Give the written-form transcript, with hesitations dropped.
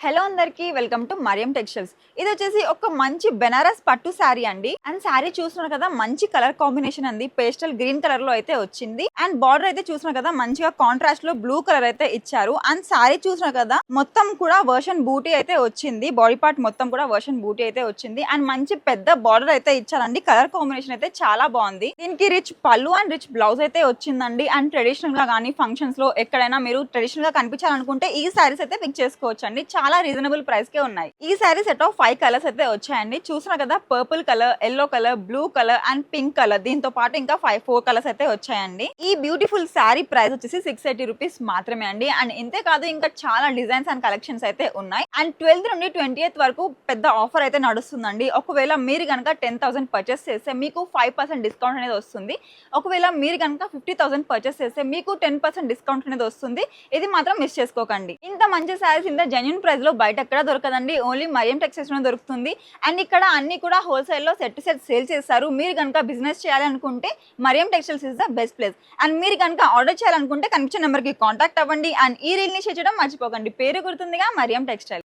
Hello అందరికి welcome to Mariam textiles. ఇది వచ్చేసి ఒక మంచి బెనారస్ పట్టు శారీ అండి. అండ్ శారీ చూస్తున్నారు కదా, మంచి కలర్ కాంబినేషన్ అండి. పేస్టల్ గ్రీన్ కలర్ లో అయితే వచ్చింది. అండ్ బార్డర్ అయితే చూస్తున్నారు కదా, మంచిగా కాంట్రాస్ట్ లో బ్లూ కలర్ అయితే ఇచ్చారు. అండ్ శారీ చూస్తున్నారు కదా, మొత్తం కూడా వర్షన్ బూటీ అయితే వచ్చింది. బాడీ పార్ట్ మొత్తం కూడా వర్షన్ బూటీ అయితే వచ్చింది. అండ్ మంచి పెద్ద బార్డర్ అయితే ఇచ్చారండి. కలర్ కాంబినేషన్ అయితే చాలా బాగుంది. దీనికి రిచ్ పళ్ళు అండ్ రిచ్ బ్లౌజ్ అయితే వచ్చిందండి. అండ్ ట్రెడిషనల్ గా కానీ ఫంక్షన్స్ లో ఎక్కడైనా మీరు ట్రెడిషనల్ గా కనిపించాలనుకుంటే ఈ శారీస్ అయితే పిక్ చేసుకోవచ్చు అండి. చాలా రీజనబుల్ ప్రైస్ కే ఉన్నాయి. ఈ శారీ సెట్ ఆఫ్ 5 కలర్స్ అయితే వచ్చాయండి. చూసినా కదా, purple colour, yellow colour, blue colour and pink colour. దీంతో పాటు ఇంకా 4 కలర్స్ అయితే వచ్చాయండి. ఈ బ్యూటిఫుల్ శారీ ప్రైస్ వచ్చేసి 680 రూపీస్ మాత్రమే అండి. అండ్ ఇంతే కాదు, ఇంకా చాలా డిజైన్స్ అండ్ కలెక్షన్స్ అయితే ఉన్నాయి. అండ్ 12th నుండి 20th వరకు పెద్ద ఆఫర్ అయితే నడుస్తుందండి. ఒకవేళ మీరు కనుక 10,000 పర్చేస్ చేస్తే మీకు 5% డిస్కౌంట్ అనేది వస్తుంది. ఒకవేళ మీరు కనుక 50,000 పర్చేస్ చేస్తే మీకు 10% డిస్కౌంట్ అనేది వస్తుంది. ఇది మాత్రం మిస్ చేసుకోకండి. ఇంత మంచి శారీస్ ఇంత జెన్యూన్ ప్రైస్ లో బయట ఎక్కడ దొరకదండి. ఓన్లీ మరియం టెక్స్టైల్స్ లో దొరుకుతుంది. అండ్ ఇక్కడ అన్ని కూడా హోల్సేల్ లో సెట్ సేల్ చేస్తారు. మీరు కనుక బిజినెస్ చేయాలనుకుంటే Mariyam textiles is the best place. And మీరు కనుక ఆర్డర్ చేయాలనుకుంటే కనిపించే నెంబర్ కి కాంటాక్ట్ అవ్వండి. అండ్ ఈ రీల్ ని షేర్ చేయడం మర్చిపోకండి. పేరు గుర్తుందిగా, మరియం టెక్స్టైల్.